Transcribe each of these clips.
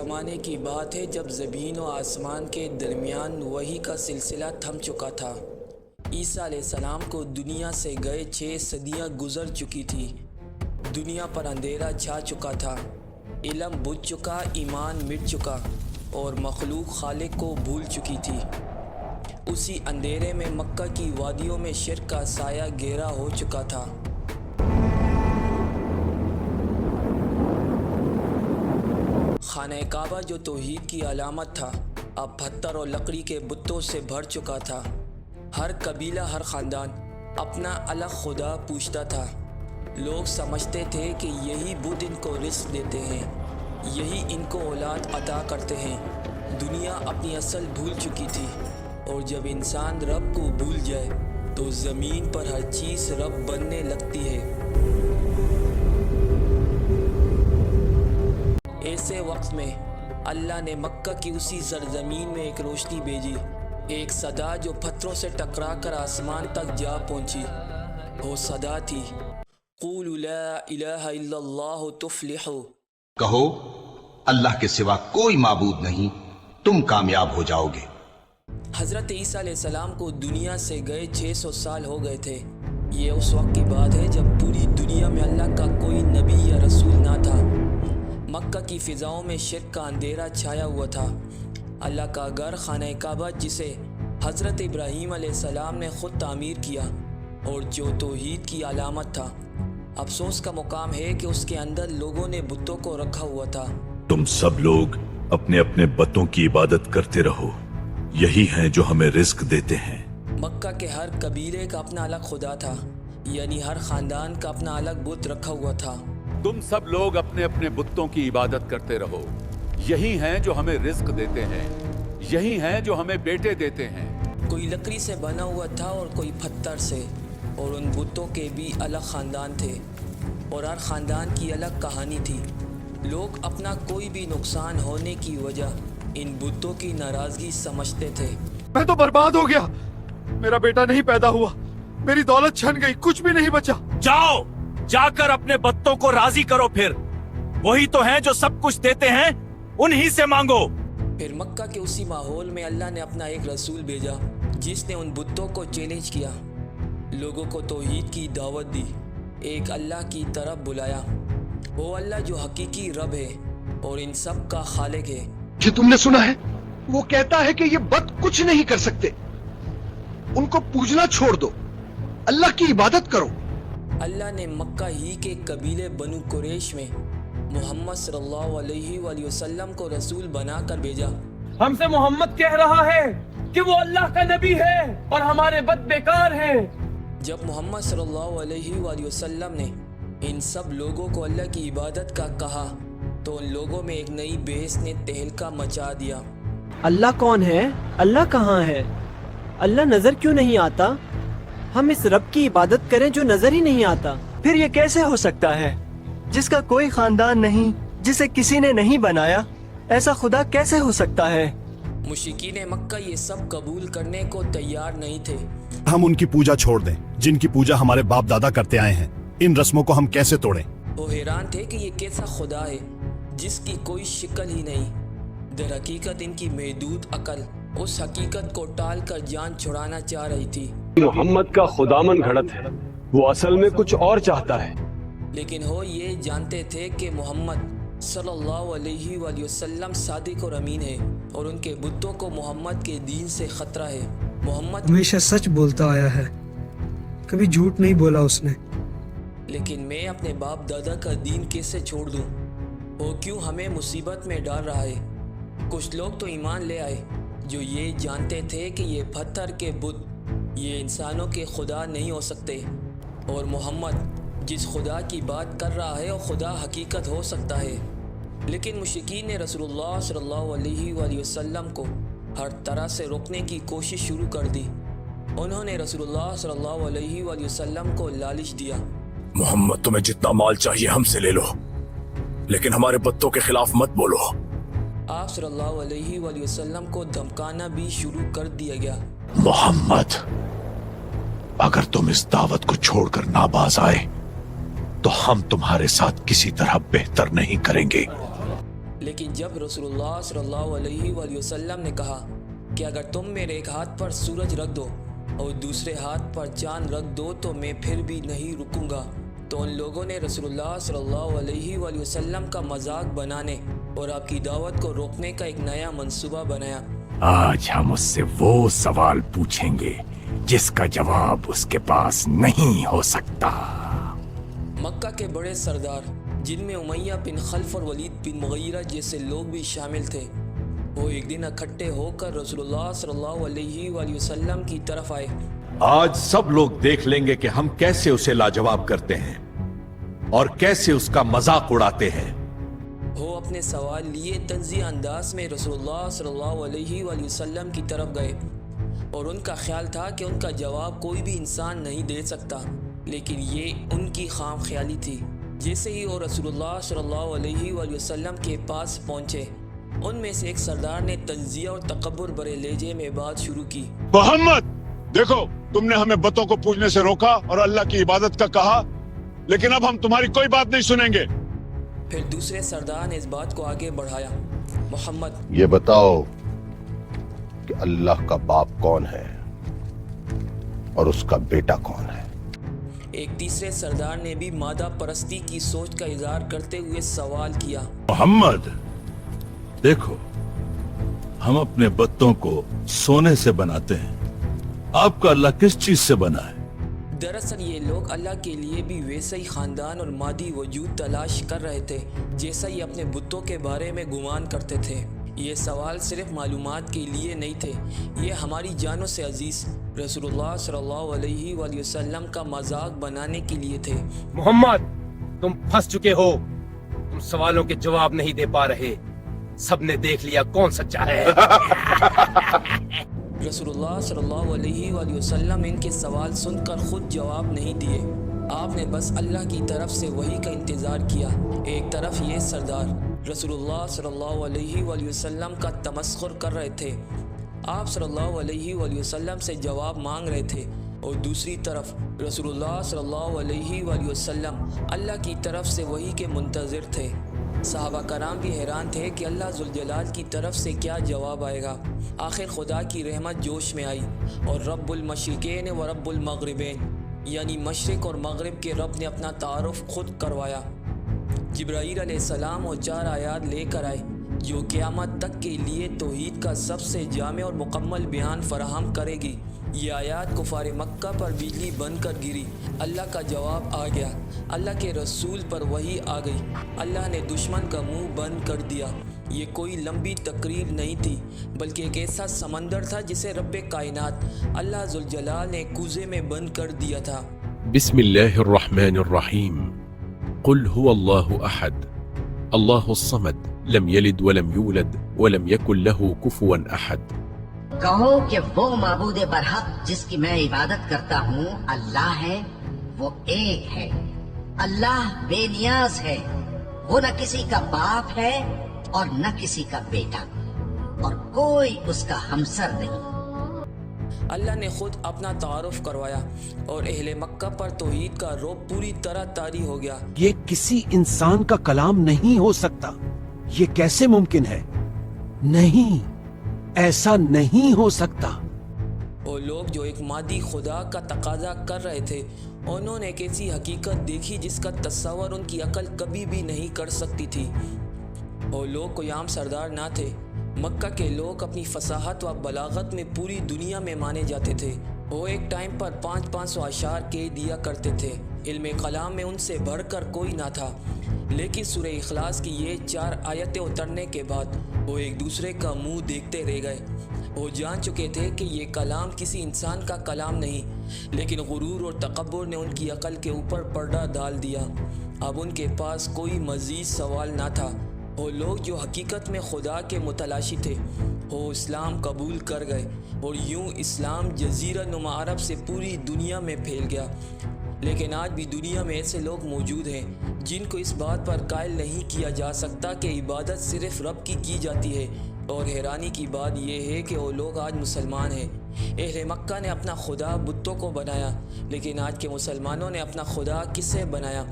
زمانے کی بات ہے جب زمین و آسمان کے درمیان وحی کا سلسلہ تھم چکا تھا۔ عیسیٰ علیہ السلام کو دنیا سے گئے 6 صدیاں گزر چکی تھی۔ دنیا پر اندھیرا چھا چکا تھا، علم بجھ چکا، ایمان مٹ چکا اور مخلوق خالق کو بھول چکی تھی۔ اسی اندھیرے میں مکہ کی وادیوں میں شرک کا سایہ گہرا ہو چکا تھا۔ خانہ کعبہ جو توحید کی علامت تھا، اب پتھر اور لکڑی کے بتوں سے بھر چکا تھا۔ ہر قبیلہ، ہر خاندان اپنا الگ خدا پوجتا تھا۔ لوگ سمجھتے تھے کہ یہی بت ان کو رزق دیتے ہیں، یہی ان کو اولاد عطا کرتے ہیں۔ دنیا اپنی اصل بھول چکی تھی، اور جب انسان رب کو بھول جائے تو زمین پر ہر چیز رب بننے لگتی ہے۔ ایسے وقت میں اللہ نے مکہ کی اسی سرزمین میں ایک روشنی بھیجی، ایک صدا جو پتھروں سے ٹکرا کر آسمان تک جا پہنچی۔ وہ صدا تھی، قولوا لا الہ الا اللہ تفلحوا، کہو اللہ کے سوا کوئی معبود نہیں، تم کامیاب ہو جاؤ گے۔ حضرت عیسیٰ علیہ السلام کو دنیا سے گئے 600 سال ہو گئے تھے۔ یہ اس وقت کی بات ہے جب پوری دنیا میں اللہ کا کوئی نبی یا رسول نہ تھا۔ مکہ کی فضاؤں میں شرک کا اندھیرا چھایا ہوا تھا۔ اللہ کا گھر خانہ کعبہ، جسے حضرت ابراہیم علیہ السلام نے خود تعمیر کیا اور جو توحید کی علامت تھا، افسوس کا مقام ہے کہ اس کے اندر لوگوں نے بتوں کو رکھا ہوا تھا۔ تم سب لوگ اپنے اپنے بتوں کی عبادت کرتے رہو، یہی ہیں جو ہمیں رزق دیتے ہیں۔ مکہ کے ہر قبیلے کا اپنا الگ خدا تھا، یعنی ہر خاندان کا اپنا الگ بت رکھا ہوا تھا۔ تم سب لوگ اپنے اپنے بتوں کی عبادت کرتے رہو، یہی ہیں جو ہمیں رزق دیتے ہیں، یہی ہیں جو ہمیں بیٹے دیتے ہیں۔ کوئی لکڑی سے بنا ہوا تھا اور کوئی پتھر سے، اور ان بتوں کے بھی الگ خاندان تھے، اور ہر خاندان کی الگ کہانی تھی۔ لوگ اپنا کوئی بھی نقصان ہونے کی وجہ ان بتوں کی ناراضگی سمجھتے تھے۔ میں تو برباد ہو گیا، میرا بیٹا نہیں پیدا ہوا، میری دولت چھن گئی، کچھ بھی نہیں بچا۔ جاؤ، جا کر اپنے بتوں کو راضی کرو، پھر وہی تو ہیں جو سب کچھ دیتے ہیں، انہی سے مانگو۔ پھر مکہ کے اسی ماحول میں اللہ نے اپنا ایک رسول بھیجا، جس نے ان بتوں کو چیلنج کیا، لوگوں کو توحید کی دعوت دی، ایک اللہ کی طرف بلایا، وہ اللہ جو حقیقی رب ہے اور ان سب کا خالق ہے۔ جو تم نے سنا ہے، وہ کہتا ہے کہ یہ بت کچھ نہیں کر سکتے، ان کو پوجنا چھوڑ دو، اللہ کی عبادت کرو۔ اللہ نے مکہ ہی کے قبیلے بنو قریش میں محمد صلی اللہ علیہ وآلہ وسلم کو رسول بنا کر بھیجا۔ ہم سے محمد کہہ رہا ہے کہ وہ اللہ کا نبی ہے اور ہمارے بت بیکار ہیں۔ جب محمد صلی اللہ علیہ وآلہ وسلم نے ان سب لوگوں کو اللہ کی عبادت کا کہا تو ان لوگوں میں ایک نئی بحث نے تہلکہ مچا دیا۔ اللہ کون ہے؟ اللہ کہاں ہے؟ اللہ نظر کیوں نہیں آتا؟ ہم اس رب کی عبادت کریں جو نظر ہی نہیں آتا۔ پھر یہ کیسے ہو سکتا ہے جس کا کوئی خاندان نہیں، جسے کسی نے نہیں بنایا؟ ایسا خدا کیسے ہو سکتا ہے؟ مشرکین مکہ یہ سب قبول کرنے کو تیار نہیں تھے۔ ہم ان کی پوجا چھوڑ دیں جن کی پوجا ہمارے باپ دادا کرتے آئے ہیں، ان رسموں کو ہم کیسے توڑیں؟ وہ حیران تھے کہ یہ کیسا خدا ہے جس کی کوئی شکل ہی نہیں۔ در حقیقت ان کی محدود عقل اس حقیقت کو ٹال کر جان چھڑانا چاہ رہی تھی۔ محمد کا خدامن گھڑت ہے، وہ اصل میں کچھ اور چاہتا ہے۔ لیکن وہ یہ جانتے تھے کہ محمد صلی اللہ علیہ وآلہ وسلم صادق اور امین ہے، اور ان کے بتوں کو محمد کے دین سے خطرہ ہے۔ محمد ہمیشہ سچ بولتا آیا ہے، کبھی جھوٹ نہیں بولا اس نے۔ لیکن میں اپنے باپ دادا کا دین کیسے چھوڑ دوں؟ وہ کیوں ہمیں مصیبت میں ڈال رہا ہے؟ کچھ لوگ تو ایمان لے آئے جو یہ جانتے تھے کہ یہ پتھر کے بت یہ انسانوں کے خدا نہیں ہو سکتے، اور محمد جس خدا کی بات کر رہا ہے وہ خدا حقیقت ہو سکتا ہے۔ لیکن مشرکین نے رسول اللہ صلی اللہ علیہ وآلہ وسلم کو ہر طرح سے روکنے کی کوشش شروع کر دی۔ انہوں نے رسول اللہ صلی اللہ علیہ وآلہ وسلم کو لالچ دیا۔ محمد تمہیں جتنا مال چاہیے ہم سے لے لو، لیکن ہمارے بتوں کے خلاف مت بولو۔ آپ صلی اللہ علیہ وآلہ وسلم کو دھمکانا بھی شروع کر دیا گیا۔ محمد، اگر تم اس دعوت کو چھوڑ کر ناباز آئے تو ہم تمہارے ساتھ کسی طرح بہتر نہیں کریں گے۔ لیکن جب رسول اللہ صلی اللہ علیہ وآلہ وسلم نے کہا کہ اگر تم میرے ایک ہاتھ پر سورج رکھ دو اور دوسرے ہاتھ پر چاند رکھ دو تو میں پھر بھی نہیں رکوں گا، تو ان لوگوں نے رسول اللہ صلی اللہ علیہ وآلہ وسلم کا مذاق بنانے اور آپ کی دعوت کو روکنے کا ایک نیا منصوبہ بنایا۔ آج ہم اس سے وہ سوال پوچھیں گے جس کا جواب اس کے پاس نہیں ہو سکتا۔ مکہ کے بڑے سردار جن میں امیہ بن خلف اور ولید بن مغیرہ جیسے لوگ بھی شامل تھے، وہ ایک دن اکٹھے ہو کر رسول اللہ صلی اللہ علیہ وآلہ وسلم کی طرف آئے۔ آج سب لوگ دیکھ لیں گے کہ ہم کیسے اسے لاجواب کرتے ہیں اور کیسے اس کا مذاق اڑاتے ہیں۔ وہ اپنے سوال لیے تنزیہ انداز میں رسول اللہ صلی اللہ علیہ وآلہ وسلم کی طرف گئے، اور ان کا خیال تھا کہ ان کا جواب کوئی بھی انسان نہیں دے سکتا، لیکن یہ ان کی خام خیالی تھی۔ جیسے ہی وہ رسول اللہ صلی اللہ علیہ وآلہ وسلم کے پاس پہنچے، ان میں سے ایک سردار نے تنزیہ اور تکبر بھرے لہجے میں بات شروع کی۔ محمد، دیکھو تم نے ہمیں بتوں کو پوجنے سے روکا اور اللہ کی عبادت کا کہا، لیکن اب ہم تمہاری کوئی بات نہیں سنیں گے۔ پھر دوسرے سردار نے اس بات کو آگے بڑھایا۔ محمد، یہ بتاؤ کہ اللہ کا باپ کون ہے اور اس کا بیٹا کون ہے؟ ایک تیسرے سردار نے بھی مادہ پرستی کی سوچ کا اظہار کرتے ہوئے سوال کیا۔ محمد، دیکھو ہم اپنے بتوں کو سونے سے بناتے ہیں، آپ کا اللہ کس چیز سے بنا ہے؟ دراصل یہ لوگ اللہ کے لیے بھی ویسا ہی خاندان اور مادی وجود تلاش کر رہے تھے جیسا ہی اپنے بتوں کے بارے میں گمان کرتے تھے۔ یہ سوال صرف معلومات کے لیے نہیں تھے، یہ ہماری جانوں سے عزیز رسول اللہ صلی اللہ علیہ وآلہ وسلم کا مذاق بنانے کے لیے تھے۔ محمد، تم پھنس چکے ہو، تم سوالوں کے جواب نہیں دے پا رہے، سب نے دیکھ لیا کون سچا ہے۔ رسول اللہ صلی اللہ علیہ وآلہ وسلم ان کے سوال سن کر خود جواب نہیں دیے، آپ نے بس اللہ کی طرف سے وحی کا انتظار کیا۔ ایک طرف یہ سردار رسول اللہ صلی اللہ علیہ وآلہ وسلم کا تمسخر کر رہے تھے، آپ صلی اللہ علیہ وآلہ وسلم سے جواب مانگ رہے تھے، اور دوسری طرف رسول اللہ صلی اللہ علیہ وآلہ وسلم اللہ کی طرف سے وحی کے منتظر تھے۔ صحابہ کرام بھی حیران تھے کہ اللہ ذوالجلال کی طرف سے کیا جواب آئے گا۔ آخر خدا کی رحمت جوش میں آئی، اور رب المشرقین و رب المغربین یعنی مشرق اور مغرب کے رب نے اپنا تعارف خود کروایا۔ جبرائیل علیہ السلام وہ 4 آیات لے کر آئے جو قیامت تک کے لیے توحید کا سب سے جامع اور مکمل بیان فراہم کرے گی۔ یہ آیات کفار مکہ پر بجلی بن کر گری، اللہ کا جواب آ گیا، اللہ کے رسول پر وحی آ گئی، اللہ نے دشمن کا منہ بند کر دیا۔ یہ کوئی لمبی تقریر نہیں تھی، بلکہ ایک ایسا سمندر تھا جسے رب کائنات اللہ ذوالجلال نے کوزے میں بند کر دیا تھا۔ بسم اللہ الرحمن الرحیم، قل هو اللہ احد اللہ الصمد لم یلد ولم یولد ولم یکن له کفوا احد۔ کہو کہ وہ معبود برحق جس کی میں عبادت کرتا ہوں اللہ ہے، وہ ایک ہے، اللہ بے نیاز ہے، وہ نہ کسی کا باپ ہے اور نہ کسی کا بیٹا، اور کوئی اس کا ہمسر نہیں۔ اللہ نے خود اپنا تعارف کروایا، اور اہل مکہ پر توحید کا رعب پوری طرح طاری ہو گیا۔ یہ کسی انسان کا کلام نہیں ہو سکتا، یہ کیسے ممکن ہے؟ نہیں، ایسا نہیں ہو سکتا۔ وہ لوگ جو ایک مادی خدا کا تقاضا کر رہے تھے، انہوں نے ایک ایسی حقیقت دیکھی جس کا تصور ان کی عقل کبھی بھی نہیں کر سکتی تھی۔ وہ لوگ کوئی عام سردار نہ تھے، مکہ کے لوگ اپنی فصاحت و بلاغت میں پوری دنیا میں مانے جاتے تھے۔ وہ ایک ٹائم پر 500 اشعار کہہ دیا کرتے تھے، علم کلام میں ان سے بڑھ کر کوئی نہ تھا۔ لیکن سورہ اخلاص کی یہ 4 آیتیں اترنے کے بعد وہ ایک دوسرے کا منہ دیکھتے رہ گئے۔ وہ جان چکے تھے کہ یہ کلام کسی انسان کا کلام نہیں، لیکن غرور اور تکبر نے ان کی عقل کے اوپر پردہ ڈال دیا۔ اب ان کے پاس کوئی مزید سوال نہ تھا۔ وہ لوگ جو حقیقت میں خدا کے متلاشی تھے، وہ اسلام قبول کر گئے، اور یوں اسلام جزیرہ نما عرب سے پوری دنیا میں پھیل گیا۔ لیکن آج بھی دنیا میں ایسے لوگ موجود ہیں جن کو اس بات پر قائل نہیں کیا جا سکتا کہ عبادت صرف رب کی جاتی ہے، اور حیرانی کی بات یہ ہے کہ وہ لوگ آج مسلمان ہیں۔ اہل مکہ نے اپنا خدا بتوں کو بنایا، لیکن آج کے مسلمانوں نے اپنا خدا کسے بنایا؟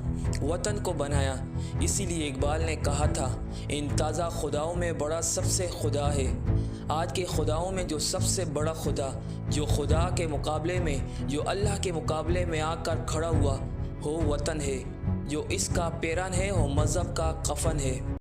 وطن کو بنایا۔ اسی لیے اقبال نے کہا تھا، ان تازہ خداؤں میں بڑا سب سے خدا ہے۔ آج کے خداؤں میں جو سب سے بڑا خدا، جو خدا کے مقابلے میں، جو اللہ کے مقابلے میں آ کر کھڑا ہوا، وہ وطن ہے۔ جو اس کا پیران ہے وہ مذہب کا کفن ہے۔